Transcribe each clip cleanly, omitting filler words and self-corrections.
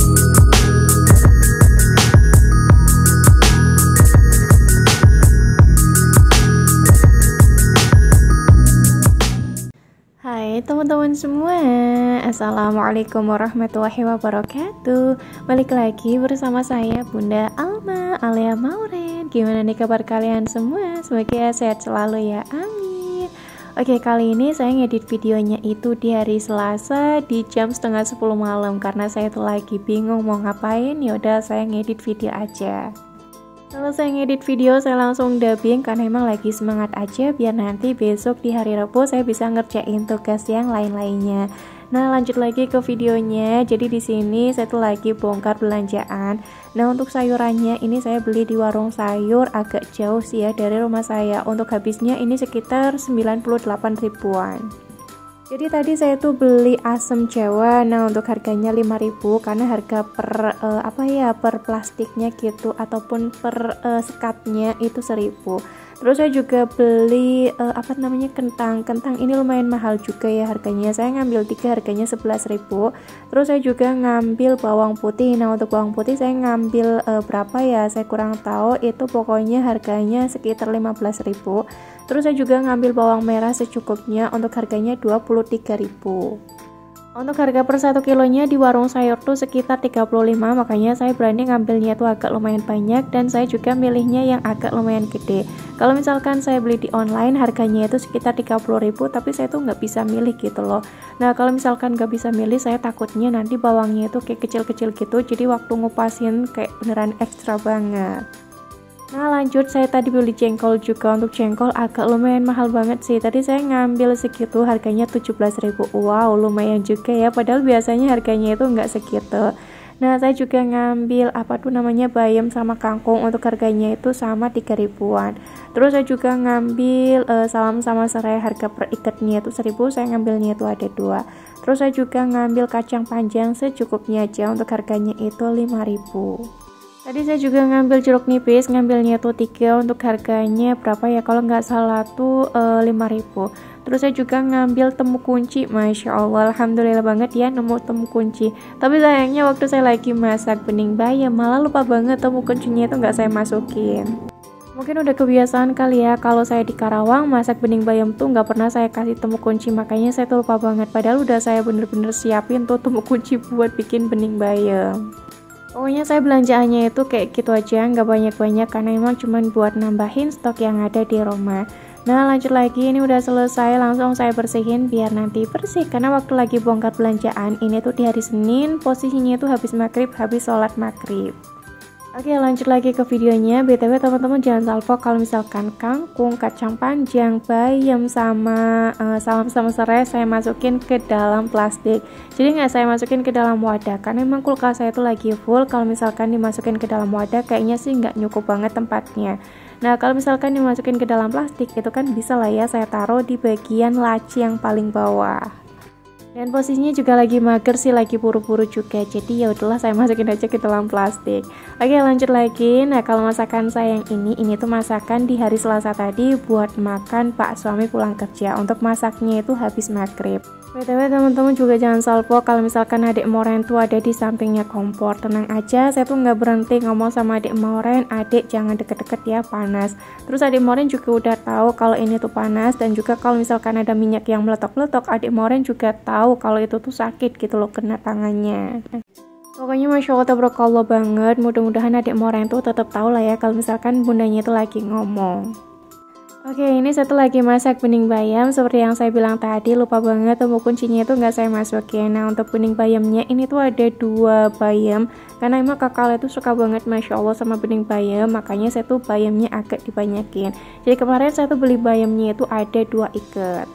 Hai teman-teman semua, Assalamualaikum warahmatullahi wabarakatuh. Balik lagi bersama saya Bunda Alma Alia Mauren. Gimana nih kabar kalian semua? Semoga sehat selalu ya, amin. Oke, kali ini saya ngedit videonya itu di hari Selasa di jam setengah 10 malam. Karena saya tuh lagi bingung mau ngapain, yaudah saya ngedit video aja. Kalau saya ngedit video, saya langsung dubbing karena emang lagi semangat aja biar nanti besok di hari Rabu saya bisa ngerjain tugas yang lain-lainnya. Nah, lanjut lagi ke videonya. Jadi di sini saya tuh lagi bongkar belanjaan. Nah, untuk sayurannya ini saya beli di warung sayur agak jauh sih ya dari rumah saya. Untuk habisnya ini sekitar 98 ribuan. Jadi tadi saya tuh beli asam jawa. Nah, untuk harganya 5.000 karena harga per per plastiknya gitu ataupun per sekatnya itu 1.000. Terus saya juga beli kentang ini lumayan mahal juga ya harganya. Saya ngambil 3 harganya 11.000. Terus saya juga ngambil bawang putih. Nah, untuk bawang putih saya ngambil berapa ya? Saya kurang tahu, itu pokoknya harganya sekitar 15.000. Terus saya juga ngambil bawang merah secukupnya, untuk harganya 23.000. Untuk harga per 1 kilonya di warung sayur tuh sekitar 35, makanya saya berani ngambilnya tuh agak lumayan banyak dan saya juga milihnya yang agak lumayan gede. Kalau misalkan saya beli di online harganya itu sekitar 30.000, tapi saya tuh nggak bisa milih gitu loh. Nah, kalau misalkan nggak bisa milih, saya takutnya nanti bawangnya itu kayak kecil-kecil gitu, jadi waktu ngupasin kayak beneran ekstra banget. Nah, lanjut saya tadi beli jengkol juga. Untuk jengkol agak lumayan mahal banget sih. Tadi saya ngambil segitu harganya 17.000. Wow, lumayan juga ya, padahal biasanya harganya itu nggak segitu. Nah, saya juga ngambil bayam sama kangkung, untuk harganya itu sama 3.000-an. Terus saya juga ngambil salam sama serai, harga per ikatnya itu 1.000, saya ngambilnya itu ada 2. Terus saya juga ngambil kacang panjang secukupnya aja, untuk harganya itu 5.000. Tadi saya juga ngambil jeruk nipis, ngambilnya tuh 3, untuk harganya berapa ya, kalau nggak salah tuh 5.000. Terus saya juga ngambil temu kunci. Masya Allah, alhamdulillah banget ya nemu temu kunci. Tapi sayangnya waktu saya lagi masak bening bayam malah lupa banget temu kuncinya itu nggak saya masukin. Mungkin udah kebiasaan kali ya, kalau saya di Karawang masak bening bayam tuh nggak pernah saya kasih temu kunci, makanya saya tuh lupa banget, padahal udah saya bener-bener siapin tuh temu kunci buat bikin bening bayam. Pokoknya saya belanjaannya itu kayak gitu aja, nggak banyak-banyak karena emang cuman buat nambahin stok yang ada di rumah. Nah, lanjut lagi, ini udah selesai, langsung saya bersihin biar nanti bersih karena waktu lagi bongkar belanjaan ini tuh di hari Senin, posisinya itu habis maghrib, habis sholat maghrib. Oke, lanjut lagi ke videonya. BTW teman-teman jangan salvo kalau misalkan kangkung, kacang panjang, bayam sama salam sama serai saya masukin ke dalam plastik. Jadi nggak saya masukin ke dalam wadah karena memang kulkas saya itu lagi full. Kalau misalkan dimasukin ke dalam wadah kayaknya sih nggak cukup banget tempatnya. Nah, kalau misalkan dimasukin ke dalam plastik itu kan bisa lah ya saya taruh di bagian laci yang paling bawah. Dan posisinya juga lagi mager sih, lagi buru-buru juga, jadi ya udahlah saya masukin aja ke dalam plastik. Oke, lanjut lagi. Nah, kalau masakan saya yang ini tuh masakan di hari Selasa tadi buat makan Pak suami pulang kerja. Untuk masaknya itu habis maghrib. BTW teman-teman juga jangan salvo kalau misalkan adik Moren tuh ada di sampingnya kompor. Tenang aja, saya tuh nggak berhenti ngomong sama adik Moren, adik jangan deket-deket ya, panas. Terus adik Moren juga udah tahu kalau ini tuh panas, dan juga kalau misalkan ada minyak yang meletok-letok, adik Moren juga tahu kalau itu tuh sakit gitu loh kena tangannya. Pokoknya Masya Allah tabarakallah banget. Mudah-mudahan adik Moren tuh tetap tahu lah ya kalau misalkan bundanya itu lagi ngomong. Oke, ini satu lagi masak bening bayam. Seperti yang saya bilang tadi, lupa banget temu kuncinya itu nggak saya masukin. Nah, untuk bening bayamnya ini tuh ada 2 bayam karena emang kakak itu suka banget Masya Allah sama bening bayam, makanya saya tuh bayamnya agak dibanyakin. Jadi kemarin saya tuh beli bayamnya itu ada 2 ikat.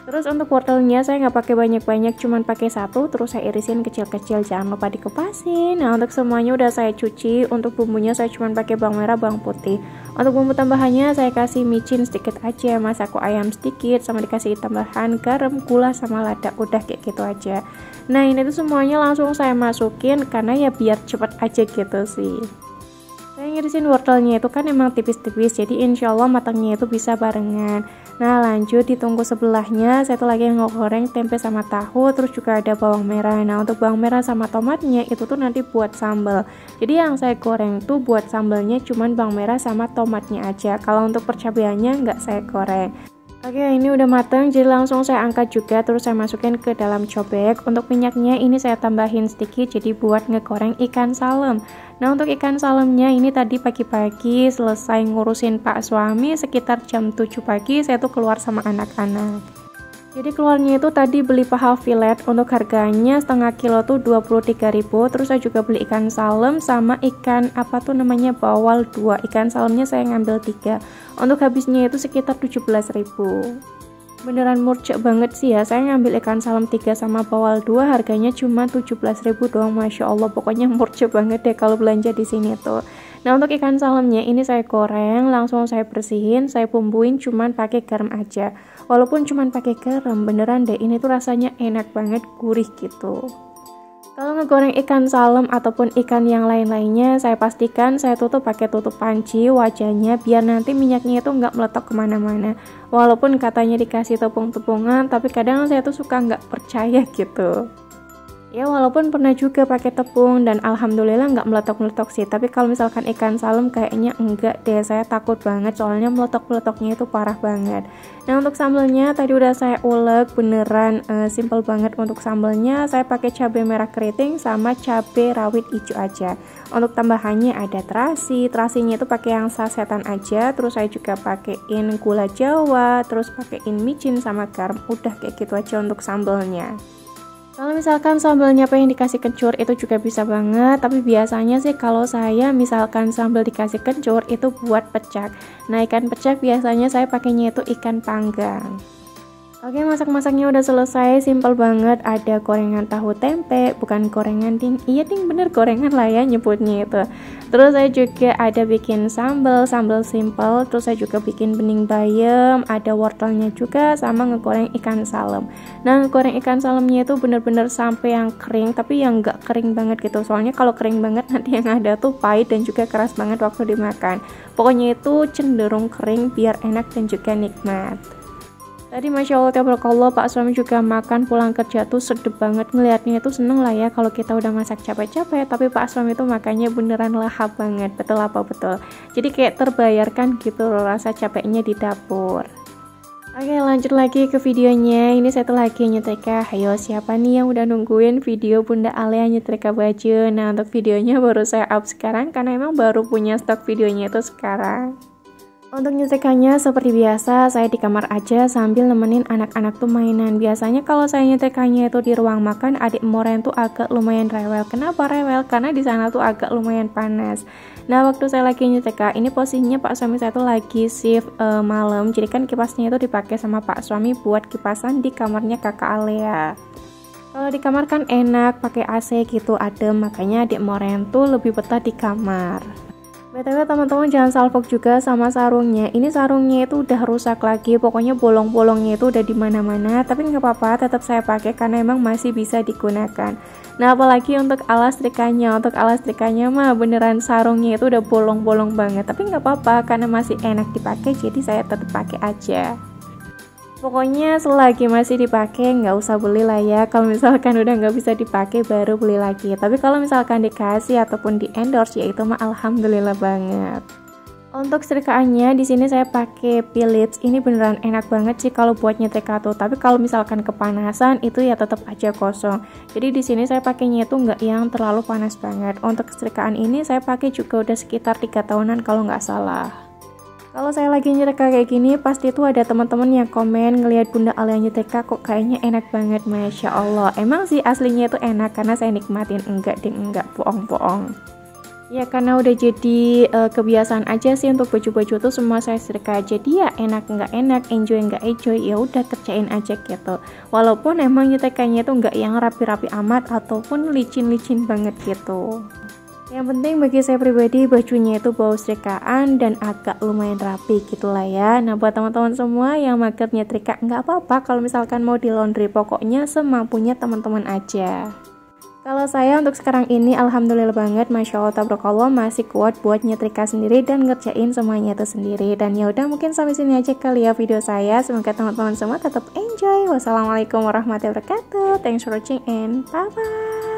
Terus untuk wortelnya saya nggak pakai banyak-banyak, cuman pakai 1, terus saya irisin kecil-kecil, jangan lupa dikupasin. Nah, untuk semuanya udah saya cuci. Untuk bumbunya saya cuman pakai bawang merah, bawang putih. Untuk bumbu tambahannya saya kasih micin sedikit aja, masako ayam sedikit, sama dikasih tambahan garam, gula, sama lada. Udah kayak gitu aja. Nah, ini tuh semuanya langsung saya masukin karena ya biar cepet aja gitu sih. Saya ngirisin wortelnya itu kan emang tipis-tipis, jadi insya Allah matangnya itu bisa barengan. Nah lanjut ditunggu sebelahnya, saya tuh lagi ngegoreng tempe sama tahu, terus juga ada bawang merah. Nah untuk bawang merah sama tomatnya itu tuh nanti buat sambal. Jadi yang saya goreng tuh buat sambalnya cuman bawang merah sama tomatnya aja. Kalau untuk percabeannya nggak saya goreng. Oke, ini udah matang, jadi langsung saya angkat juga, terus saya masukin ke dalam cobek. Untuk minyaknya ini saya tambahin sedikit, jadi buat ngegoreng ikan salem. Nah untuk ikan salemnya ini tadi pagi-pagi selesai ngurusin pak suami, sekitar jam 7 pagi saya tuh keluar sama anak-anak. Jadi keluarnya itu tadi beli paha filet, untuk harganya setengah kilo tuh 23.000. Terus saya juga beli ikan salem sama ikan apa tuh namanya bawal 2. Ikan salemnya saya ngambil 3. Untuk habisnya itu sekitar 17.000. Beneran murcek banget sih ya, saya ngambil ikan salem 3 sama bawal 2 harganya cuma 17.000 doang. Masya Allah, pokoknya murcek banget deh kalau belanja di sini tuh. Nah untuk ikan salemnya ini saya goreng, langsung saya bersihin, saya bumbuin cuman pakai garam aja. Walaupun cuman pakai garam, beneran deh ini tuh rasanya enak banget, gurih gitu. Kalau ngegoreng ikan salem ataupun ikan yang lain-lainnya, saya pastikan saya tutup pakai tutup panci wajahnya biar nanti minyaknya itu nggak meletok kemana-mana. Walaupun katanya dikasih tepung-tepungan, tapi kadang saya tuh suka nggak percaya gitu. Ya walaupun pernah juga pakai tepung dan alhamdulillah nggak meletok-meletok sih. Tapi kalau misalkan ikan salem kayaknya enggak deh, saya takut banget soalnya meletok-meletoknya itu parah banget. Nah untuk sambelnya tadi udah saya ulek, beneran simple banget untuk sambelnya. Saya pakai cabai merah keriting sama cabai rawit hijau aja. Untuk tambahannya ada terasi, terasinya itu pakai yang sasetan aja. Terus saya juga pakein gula jawa, terus pakein micin sama garam. Udah kayak gitu aja untuk sambelnya. Kalau misalkan sambalnya pengen dikasih kencur itu juga bisa banget, tapi biasanya sih kalau saya misalkan sambal dikasih kencur itu buat pecak. Nah ikan pecak biasanya saya pakainya itu ikan panggang. Oke, masak-masaknya udah selesai, simple banget. Ada gorengan tahu tempe, bukan gorengan ding. Iya ding, bener gorengan lah ya nyebutnya itu. Terus saya juga ada bikin sambal simple. Terus saya juga bikin bening bayam, ada wortelnya juga, sama ngegoreng ikan salem. Nah, ngegoreng ikan salemnya itu bener-bener sampai yang kering, tapi yang nggak kering banget gitu. Soalnya kalau kering banget nanti yang ada tuh pahit dan juga keras banget waktu dimakan. Pokoknya itu cenderung kering biar enak dan juga nikmat. Tadi Masya Allah tabarakallah Pak suami juga makan pulang kerja tuh sedep banget, ngeliatnya itu seneng lah ya kalau kita udah masak capek-capek, tapi Pak suami tuh makannya beneran lahap banget, betul apa betul. Jadi kayak terbayarkan gitu loh rasa capeknya di dapur. Oke lanjut lagi ke videonya. Ini saya tuh lagi nyetrika. Ayo siapa nih yang udah nungguin video Bunda Alia nyetrika baju? Nah untuk videonya baru saya up sekarang karena emang baru punya stok videonya itu sekarang. Untuk nyetrikanya seperti biasa, saya di kamar aja sambil nemenin anak-anak tuh mainan. Biasanya kalau saya nyetrikanya itu di ruang makan, adik Moren tuh agak lumayan rewel. Kenapa rewel? Karena di sana tuh agak lumayan panas. Nah, waktu saya lagi nyetrika, ini posisinya Pak suami saya tuh lagi shift malam. Jadi kan kipasnya itu dipakai sama Pak suami buat kipasan di kamarnya Kakak Alia. Kalau di kamar kan enak, pakai AC gitu, adem. Makanya adik Moren tuh lebih betah di kamar. BTW teman-teman jangan salfok juga sama sarungnya. Ini sarungnya itu udah rusak lagi, pokoknya bolong-bolongnya itu udah di mana-mana. Tapi nggak apa-apa, tetap saya pakai karena emang masih bisa digunakan. Nah apalagi untuk alas trikanya, mah beneran sarungnya itu udah bolong-bolong banget. Tapi nggak apa-apa karena masih enak dipakai, jadi saya tetap pakai aja. Pokoknya selagi masih dipakai nggak usah beli lah ya. Kalau misalkan udah nggak bisa dipakai baru beli lagi. Tapi kalau misalkan dikasih ataupun di endorse ya itu mah alhamdulillah banget. Untuk setrikaannya di sini saya pakai Philips. Ini beneran enak banget sih kalau buat nyetrika tuh. Tapi kalau misalkan kepanasan itu ya tetap aja kosong. Jadi di sini saya pakainya itu nggak yang terlalu panas banget. Untuk setrikaan ini saya pakai juga udah sekitar 3 tahunan kalau nggak salah. Kalau saya lagi nyetrika kayak gini, pasti tuh ada teman-teman yang komen ngelihat Bunda Alia nyetrika kok kayaknya enak banget, Masya Allah. Emang sih aslinya itu enak karena saya nikmatin, enggak ding, enggak bohong-bohong. Ya karena udah jadi kebiasaan aja sih untuk baju-baju tuh semua saya setrika. Jadi ya enak nggak enak, enjoy nggak enjoy, ya udah kerjain aja gitu. Walaupun emang nyetrikanya tuh nggak yang rapi-rapi amat ataupun licin-licin banget gitu. Yang penting bagi saya pribadi bajunya itu bau setrikaan dan agak lumayan rapi gitulah ya. Nah buat teman-teman semua yang mager nyetrika nggak apa-apa kalau misalkan mau di laundry, pokoknya semampunya teman-teman aja. Kalau saya untuk sekarang ini alhamdulillah banget, masya Allah tabarakallah, masih kuat buat nyetrika sendiri dan ngerjain semuanya itu sendiri. Dan ya udah, mungkin sampai sini aja kali ya video saya. Semoga teman-teman semua tetap enjoy. Wassalamualaikum warahmatullahi wabarakatuh. Thanks for watching and bye bye.